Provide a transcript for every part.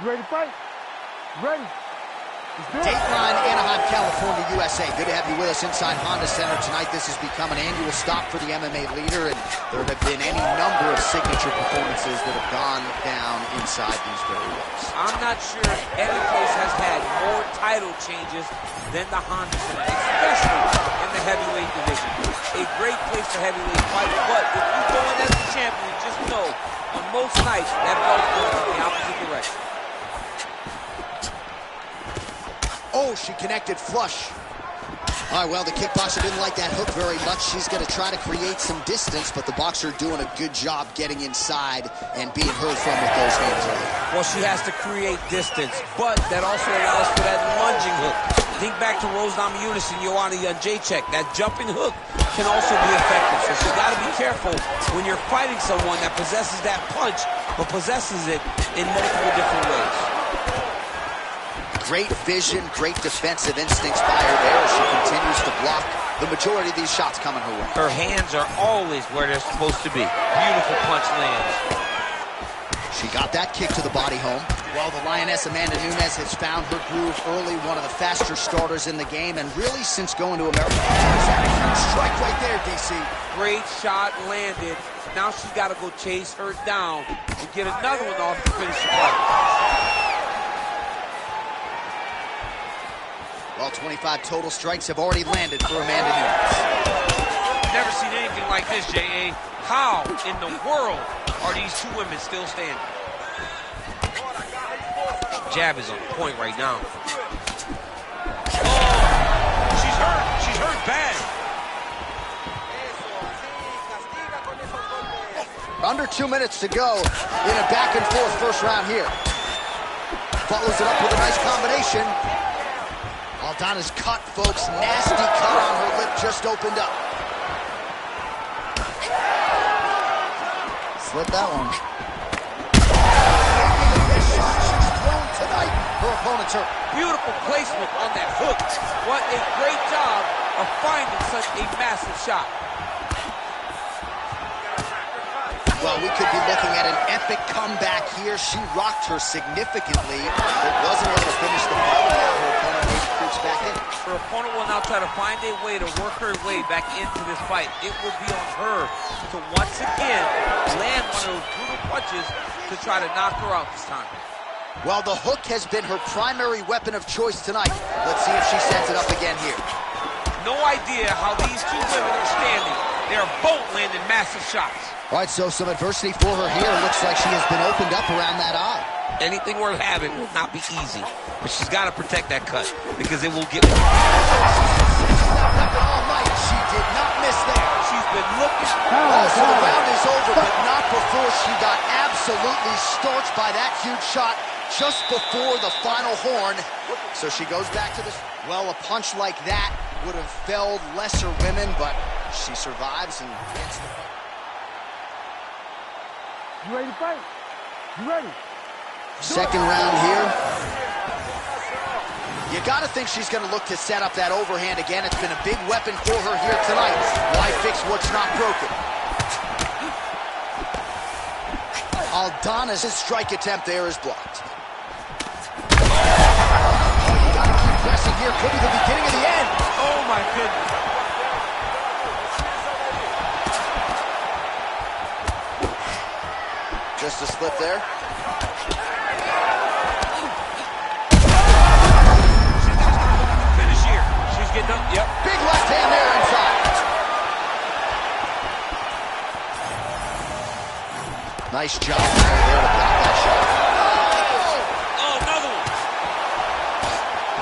You ready to fight? You ready? Dateline, Anaheim, California, USA. Good to have you with us inside Honda Center tonight. This has become an annual stop for the MMA leader, and there have been any number of signature performances that have gone down inside these very walls. I'm not sure any place has had more title changes than the Honda Center, especially in the heavyweight division. A great place for heavyweight fights, but if you go in as the champion, just know on most nights that belt's going in the opposite direction. Oh, she connected flush. All right, well, the kickboxer didn't like that hook very much. She's going to try to create some distance, but the boxer doing a good job getting inside and being heard from with those hands early. Well, she has to create distance, but that also allows for that lunging hook. Think back to Rose Namajunas and Joanna Jędrzejczyk. That jumping hook can also be effective, so she's got to be careful when you're fighting someone that possesses that punch, but possesses it in multiple different ways. Great vision, great defensive instincts by her there as she continues to block the majority of these shots coming her way. Her hands are always where they're supposed to be. Beautiful punch lands. She got that kick to the body home. Well, the Lioness Amanda Nunes has found her groove early, one of the faster starters in the game, and really since going to America. Strike right there, DC. Great shot landed. Now she's got to go chase her down and get another one off to finish the fight. Well, 25 total strikes have already landed for Amanda Nunes. Never seen anything like this, J.A. How in the world are these two women still standing? Jab is on point right now. Oh, she's hurt. She's hurt bad. Under 2 minutes to go in a back-and-forth first round here. Follows it up with a nice combination. Aldana's cut, folks. Nasty cut on her lip just opened up. Slip that one. She's thrown tonight. Her opponent's hurt. Beautiful placement on that hook. What a great job of finding such a massive shot. Well, we could be looking at an epic comeback here. She rocked her significantly, but wasn't able to finish the fight. Now her opponent maybe creeps back in. Her opponent will now try to find a way to work her way back into this fight. It will be on her to once again land one of those brutal punches to try to knock her out this time. Well, the hook has been her primary weapon of choice tonight. Let's see if she sets it up again here. No idea how these two women are standing. They're both landing massive shots. All right, so some adversity for her here. Looks like she has been opened up around that eye. Anything worth having will not be easy, but she's got to protect that cut because it will get... She's not weapon all night. She did not miss there. She's been looking... Oh, so the round is over, but not before she got absolutely starched by that huge shot just before the final horn. So she goes back to this. Well, a punch like that would have felled lesser women, but she survives and gets the... You ready to fight? You ready? Second round here. You got to think she's going to look to set up that overhand again. It's been a big weapon for her here tonight. Why fix what's not broken? Aldana's strike attempt there is blocked. Oh, you got to keep pressing here. Could be the beginning of the end. Oh, my goodness. Just a slip there. Finish here. She's getting up. Yep. Big left hand there inside. Nice job there to block that shot. Oh, another one.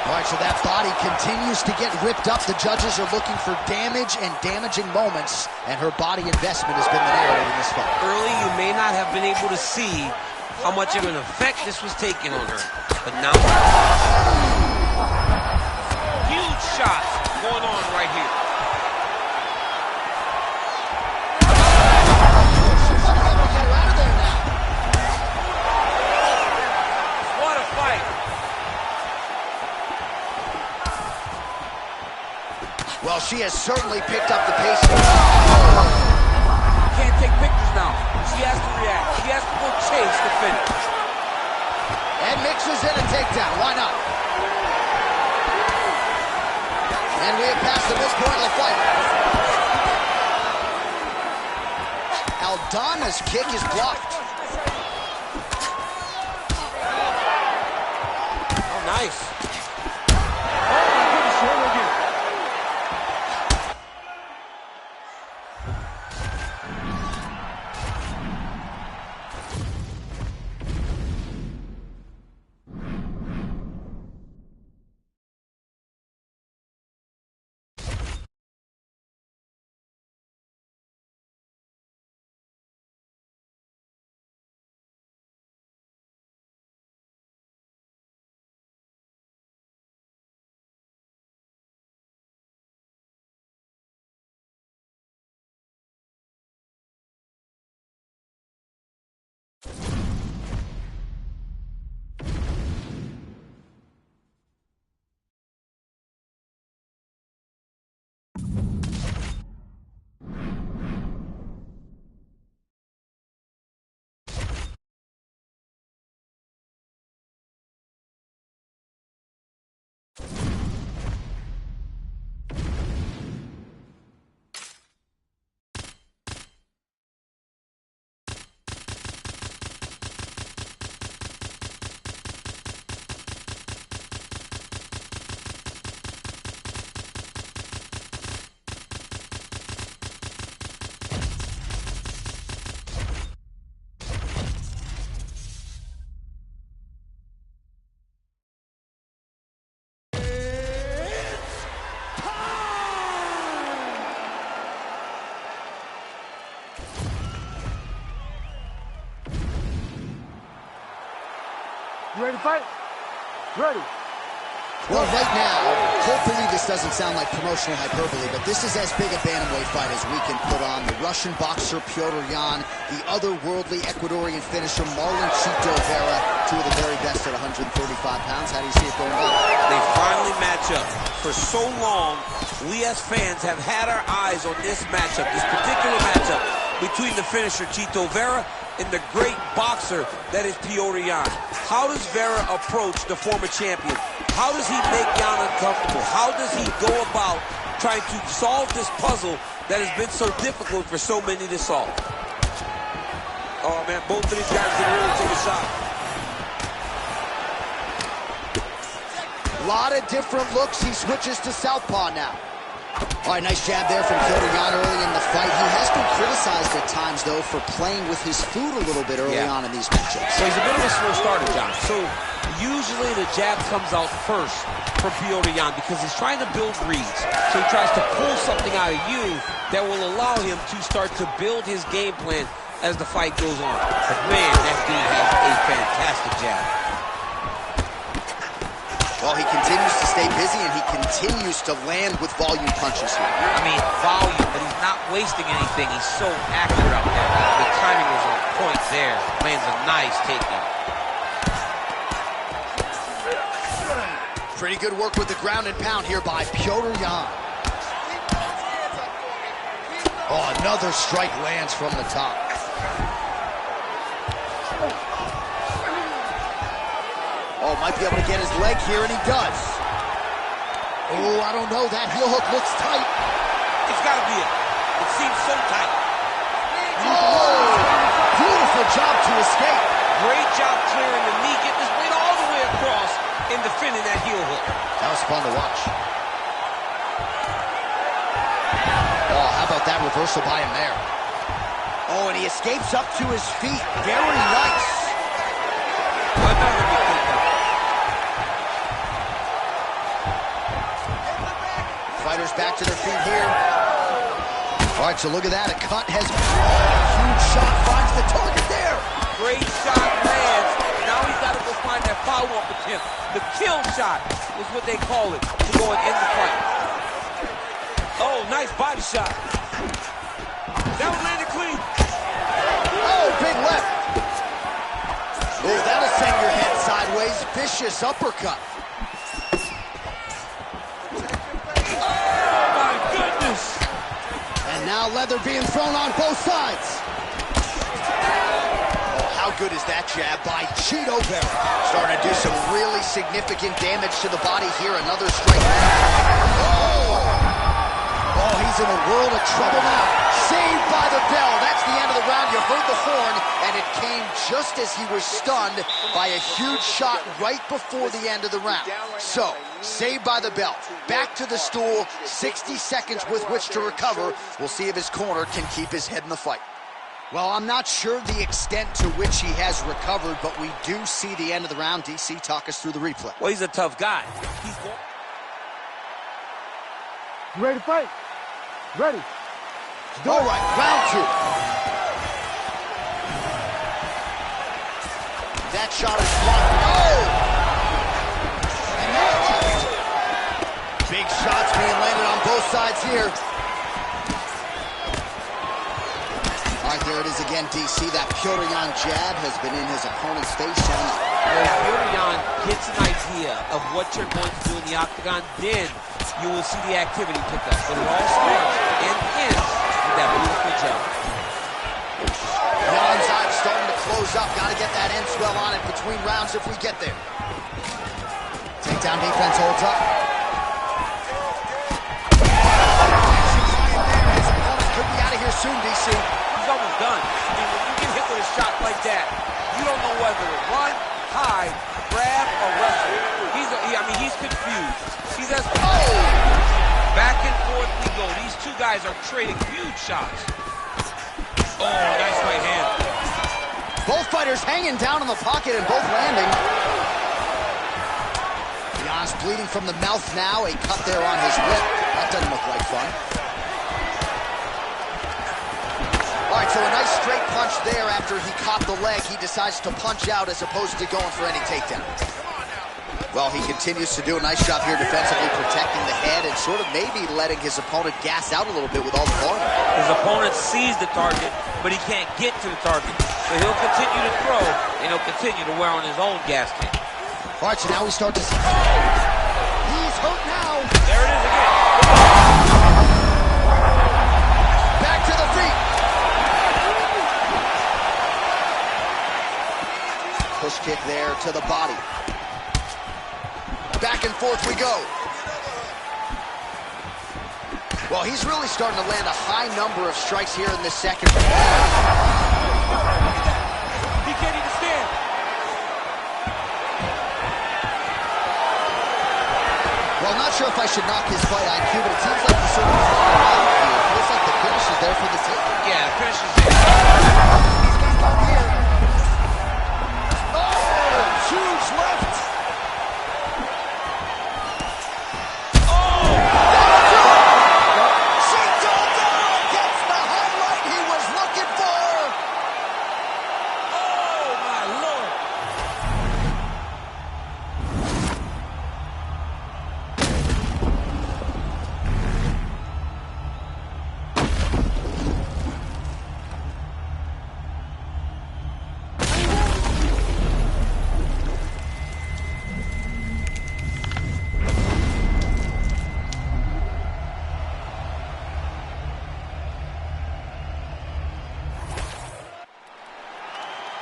All right, so that body continues to get ripped up. The judges are looking for damage and damaging moments, and her body investment has been the narrative in this fight. Early, you may not have been able to see how much of an effect this was taking on her, but now huge shots going on right here. She's able to get her out of there now. What a fight. Well, she has certainly picked up the pace. Can't take pictures now. She has to react. She has to go chase the finish. And mix Aldana's kick is blocked. Oh, nice. You ready to fight? Ready. Well, right now, hopefully this doesn't sound like promotional hyperbole, but this is as big a bantamweight fight as we can put on. The Russian boxer Petr Yan, the otherworldly Ecuadorian finisher Marlon Chito Vera, two of the very best at 135 pounds. How do you see it going down? They finally match up. For so long, we as fans have had our eyes on this matchup, this particular matchup between the finisher Chito Vera and the great boxer that is Petr Yan. How does Vera approach the former champion? How does he make Yan uncomfortable? How does he go about trying to solve this puzzle that has been so difficult for so many to solve? Oh, man, both of these guys can really take a shot. A lot of different looks. He switches to southpaw now. All right, nice jab there from Petr Yan early in the fight. He has been criticized at times, though, for playing with his food a little bit early on in these matchups. So he's a bit of a slow starter, John. So usually the jab comes out first for Petr Yan because he's trying to build reads. So he tries to pull something out of you that will allow him to start to build his game plan as the fight goes on. But man, that dude has a fantastic jab. Well, he continues to stay busy, and he continues to land with volume punches here. I mean, volume, but he's not wasting anything. He's so accurate out there. The timing was on point there. Lands a nice takedown. Pretty good work with the ground and pound here by Petr Yan. Oh, another strike lands from the top. Oh, might be able to get his leg here, and he does. Oh, I don't know. That heel hook looks tight. It's got to be it. It seems so tight. Oh, beautiful job to escape. Great job clearing the knee, getting his weight all the way across and defending that heel hook. That was fun to watch. Oh, how about that reversal by him there? Oh, and he escapes up to his feet. Very nice. Another big takedown. Fighters back to their feet here. All right, so look at that. A cut has... huge shot finds the target there. Great shot lands. Now he's got to go find that follow-up attempt. The kill shot is what they call it to go and end the fight. Oh, nice body shot. That was landed clean. Oh, big left. Oh, that'll send your head sideways. Vicious uppercut. And now leather being thrown on both sides. Oh, how good is that jab by Chito Vera? Starting to do some really significant damage to the body here. Another straight. Oh, he's in a world of trouble now. Saved by the bell. That's the end of the round. just as he was stunned by a huge shot right before the end of the round. So, saved by the bell, back to the stool, 60 seconds with which to recover. We'll see if his corner can keep his head in the fight. Well, I'm not sure the extent to which he has recovered, but we do see the end of the round. DC, talk us through the replay. Well, he's a tough guy. You ready to fight? Ready. All right, round two. That shot is blocked. Oh! And that left. Big shots being landed on both sides here. All right, there it is again, DC. That Petr Yan jab has been in his opponent's face. If Petr Yan gets an idea of what you're going to do in the octagon, then you will see the activity pick up. But it all starts and ends with that beautiful jab. Yan's eyes starting to close up. Got to get that end swell on it between rounds if we get there. Takedown defense holds up. His opponent could be out of here soon, DC. He's almost done. I mean, when you get hit with a shot like that, you don't know whether to run, hide, grab, or wrestle. He's confused. He's as back and forth we go. These two guys are trading huge shots. Oh, nice right hand. Both fighters hanging down in the pocket and both landing. Yan's bleeding from the mouth now. A cut there on his lip. That doesn't look like fun. All right, so a nice straight punch there after he caught the leg. He decides to punch out as opposed to going for any takedown. Well, he continues to do a nice job here defensively, protecting the head and sort of maybe letting his opponent gas out a little bit with all the volume. His opponent sees the target, but he can't get to the target. So he'll continue to throw, and he'll continue to wear on his own gas tank. All right, so now we start to see... He's hurt now. There it is again. Back to the feet. Push kick there to the body. Back and forth we go. Well, he's really starting to land a high number of strikes here in this second. He can't even stand. Well, I'm not sure if I should knock his fight IQ, but it seems like he's sort of flying around here. It feels like the finish is there for the team. Yeah, the finish is there. He's got one here. Oh, huge left.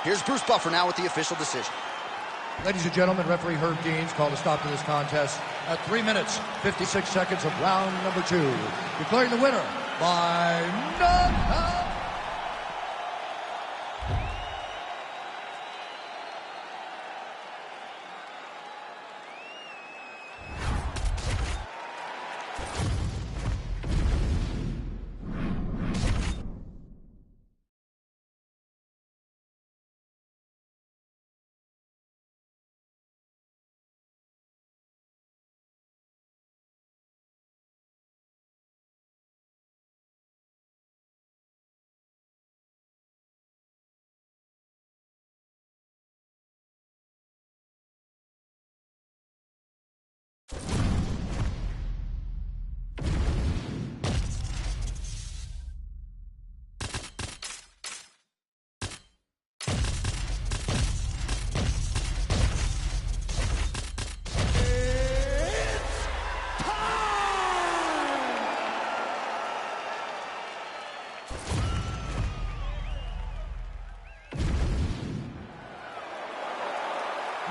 Here's Bruce Buffer now with the official decision. Ladies and gentlemen, referee Herb Deans called a stop to this contest at 3 minutes, 56 seconds of round number 2. Declaring the winner by knockout.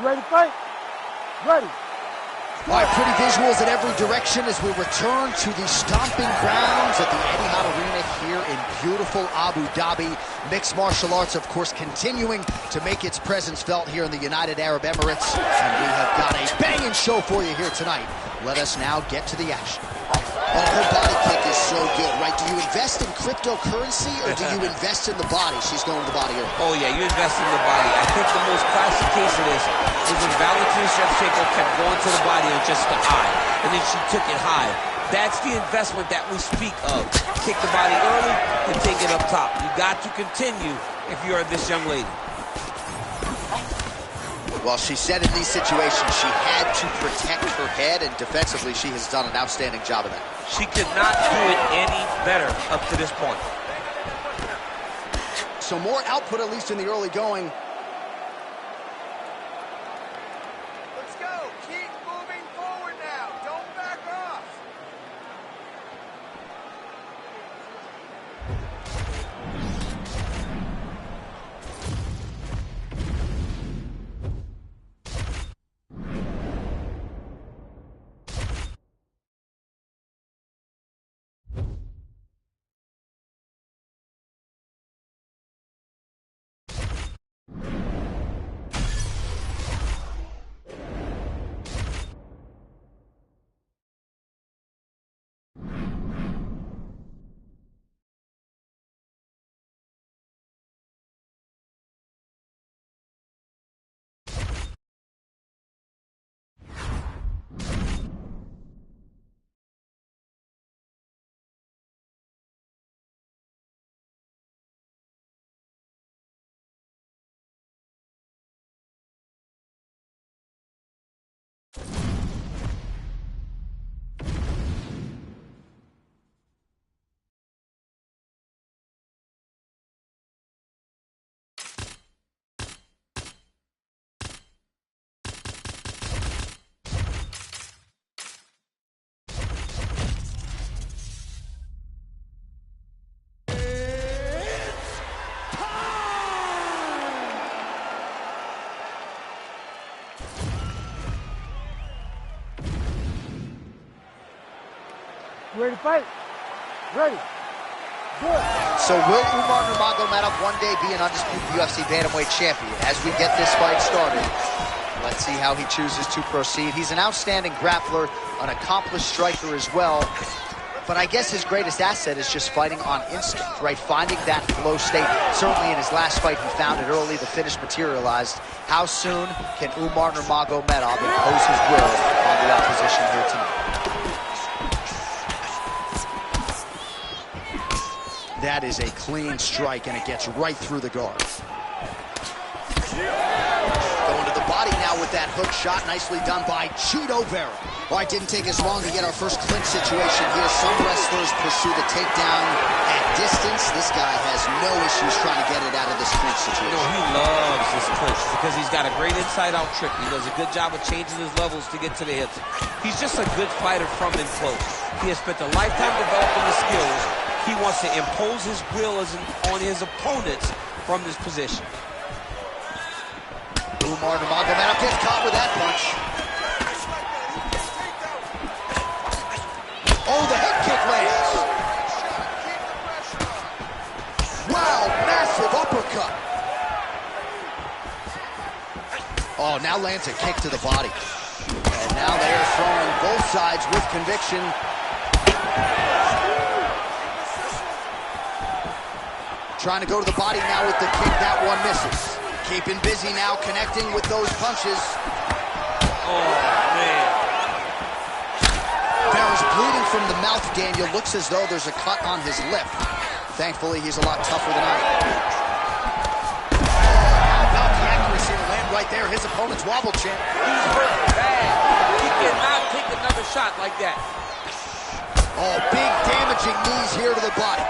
You ready to fight? Ready. All right, pretty visuals in every direction as we return to the stomping grounds at the Etihad Arena here in beautiful Abu Dhabi. Mixed martial arts, of course, continuing to make its presence felt here in the United Arab Emirates. And we have got a banging show for you here tonight. Let us now get to the action. Oh, her body kick is so good, right? Do you invest in cryptocurrency or do you invest in the body? She's going to the body early. Oh, yeah, you invest in the body. I think the most classic case of this is when Valentina Shevchenko kept going to the body on just the eye, and then she took it high. That's the investment that we speak of. Kick the body early and take it up top. You got to continue if you're this young lady. Well, she said in these situations she had to protect her head, and defensively she has done an outstanding job of that. She could not do it any better up to this point. So more output, at least in the early going. Let's go. Keep moving forward now. Don't back off. You ready to fight? Ready. Good. So will Umar Nurmagomedov one day be an undisputed UFC bantamweight champion? As we get this fight started, let's see how he chooses to proceed. He's an outstanding grappler, an accomplished striker as well. But I guess his greatest asset is just fighting on instinct, right? Finding that flow state. Certainly in his last fight, he found it early. The finish materialized. How soon can Umar Nurmagomedov impose his will on the opposition here tonight? That is a clean strike, and it gets right through the guard. Going to the body now with that hook shot. Nicely done by Chito Vera. Well, it didn't take us long to get our first clinch situation here. Some wrestlers pursue the takedown at distance. This guy has no issues trying to get it out of this clinch situation. No, he loves this clinch because he's got a great inside-out trick. He does a good job of changing his levels to get to the hips. He's just a good fighter from in close. He has spent a lifetime developing the skills. He wants to impose his will on his opponents from this position. Umar Nurmagomedov gets caught with that punch. Oh, the head kick lands. Wow, massive uppercut. Oh, now lands a kick to the body. And now they are throwing both sides with conviction. Trying to go to the body now with the kick. That one misses. Keeping busy now, connecting with those punches. Oh, man. Vera's bleeding from the mouth, Daniel. Looks as though there's a cut on his lip. Thankfully, he's a lot tougher than I am. How about the accuracy to land right there? His opponent's wobble champ. He's hurt bad. He cannot take another shot like that. Oh, big damaging knees here to the body.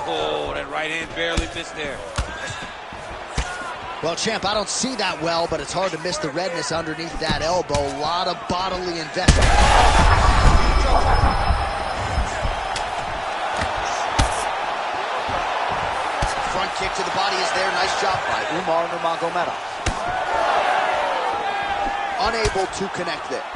Oh, that right hand barely missed there. Well, champ, I don't see that well, but it's hard to miss the redness underneath that elbow. A lot of bodily investment. Front kick to the body is there. Nice job by Umar Nurmagomedov. Unable to connect there.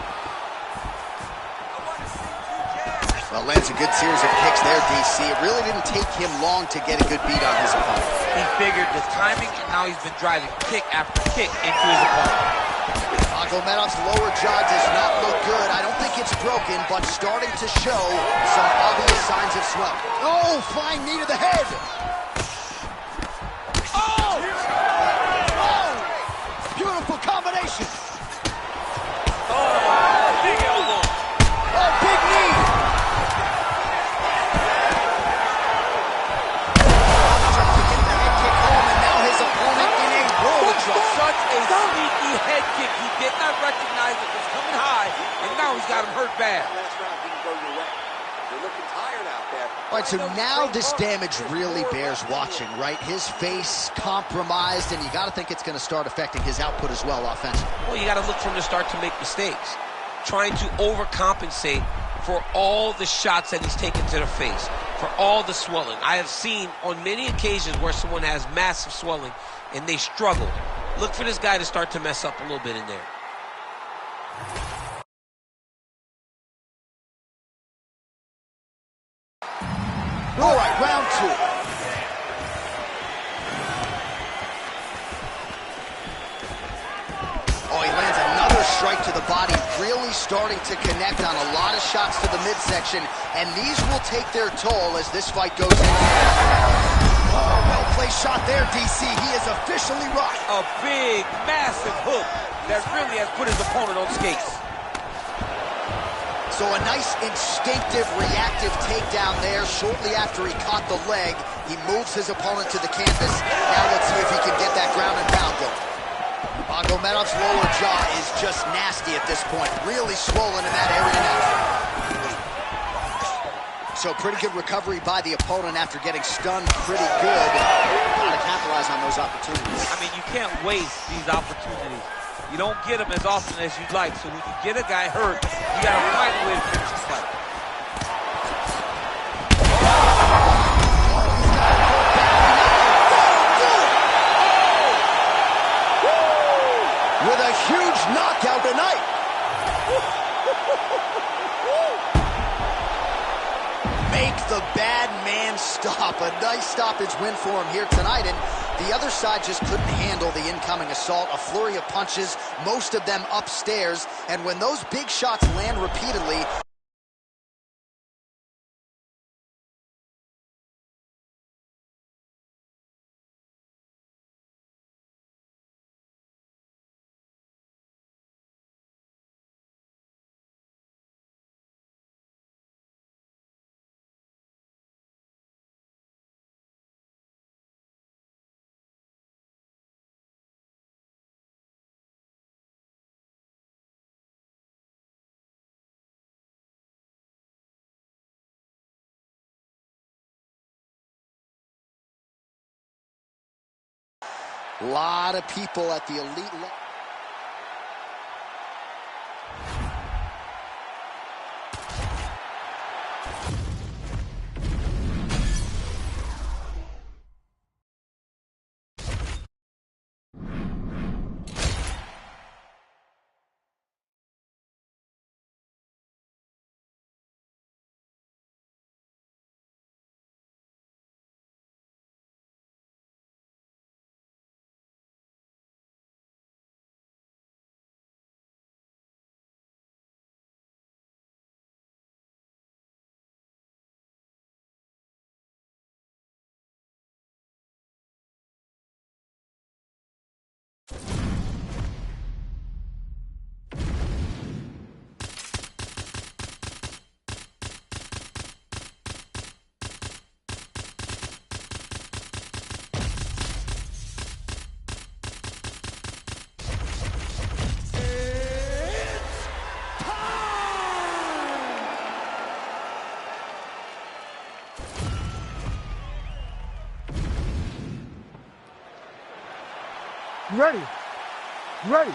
Well, lands a good series of kicks there, DC. It really didn't take him long to get a good beat on his opponent. He figured the timing, and now he's been driving kick after kick into his opponent. Magomedov's lower jaw does not look good. I don't think it's broken, but starting to show some obvious signs of swelling. Oh, flying knee to the head. Oh! Oh! Beautiful combination. Oh, big elbow. Oh, big knee. Trying to get the head kick home, and now his opponent in a roll. Such a sneaky head kick. He did not recognize it was coming high, and now he's got him hurt bad. All right, so now this damage really bears watching, right? His face compromised, and you got to think it's going to start affecting his output as well offensively. Well, you got to look for him to start to make mistakes, trying to overcompensate for all the shots that he's taken to the face, for all the swelling. I have seen on many occasions where someone has massive swelling and they struggle. Look for this guy to start to mess up a little bit in there. All right, round two. Oh, he lands another strike to the body, really starting to connect on a lot of shots to the midsection, and these will take their toll as this fight goes in. Oh, well-placed shot there, DC. He is officially rocked. A big, massive hook that really has put his opponent on skates. So a nice instinctive reactive takedown there shortly after he caught the leg. He moves his opponent to the canvas. Now let's see if he can get that ground and pound going. Magomedov's lower jaw is just nasty at this point. Really swollen in that area now. So pretty good recovery by the opponent after getting stunned pretty good. Got to capitalize on those opportunities. I mean, you can't waste these opportunities. You don't get them as often as you'd like. So when you get a guy hurt, you got to find a way to finish the fight. With a huge knockout tonight. Make the bad man stop. A nice stoppage win for him here tonight, and the other side just couldn't handle the incoming assault. A flurry of punches, most of them upstairs, and when those big shots land repeatedly, a lot of people at the elite level. Ready. Ready.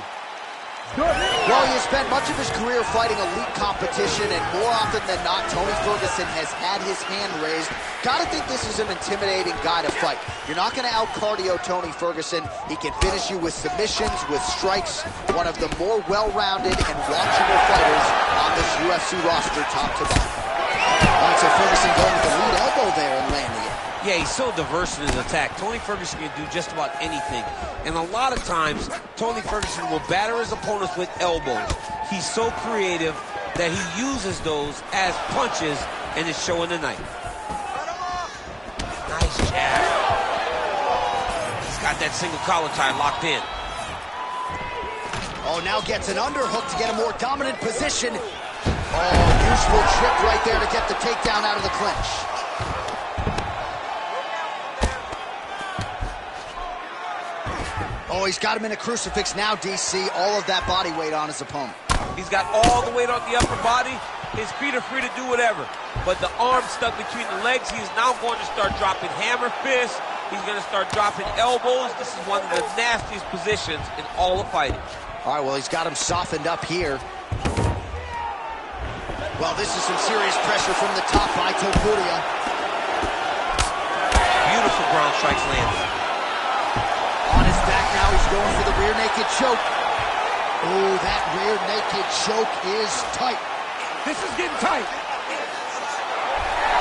Good. Well, he has spent much of his career fighting elite competition, and more often than not, Tony Ferguson has had his hand raised. Gotta think this is an intimidating guy to fight. You're not gonna out-cardio Tony Ferguson. He can finish you with submissions, with strikes. One of the more well-rounded and watchable fighters on this UFC roster, top to bottom. so Ferguson going with the lead elbow there and landing it. Yeah, he's so diverse in his attack. Tony Ferguson can do just about anything. And a lot of times, Tony Ferguson will batter his opponents with elbows. He's so creative that he uses those as punches, and it's showing tonight. Nice jab. He's got that single collar tie locked in. Oh, now gets an underhook to get a more dominant position. Oh, useful trip right there to get the takedown out of the clinch. Oh, he's got him in a crucifix now, DC. All of that body weight on his opponent. He's got all the weight on the upper body. His feet are free to do whatever. But the arm stuck between the legs. He's now going to start dropping hammer fists. He's going to start dropping elbows. This is one of the nastiest positions in all of fighting. All right, well, he's got him softened up here. Well, this is some serious pressure from the top by Topuria. Beautiful ground strikes landed. On his back now, he's going for the rear naked choke. Oh, that rear naked choke is tight. This is getting tight.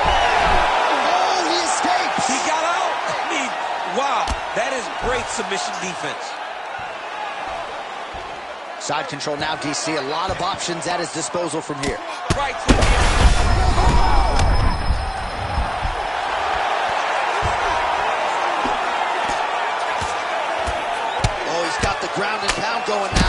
Oh, he escapes. He got out. I mean, wow, that is great submission defense. Side control now, DC. A lot of options at his disposal from here. Right to the Oh, he's got the ground and pound going now.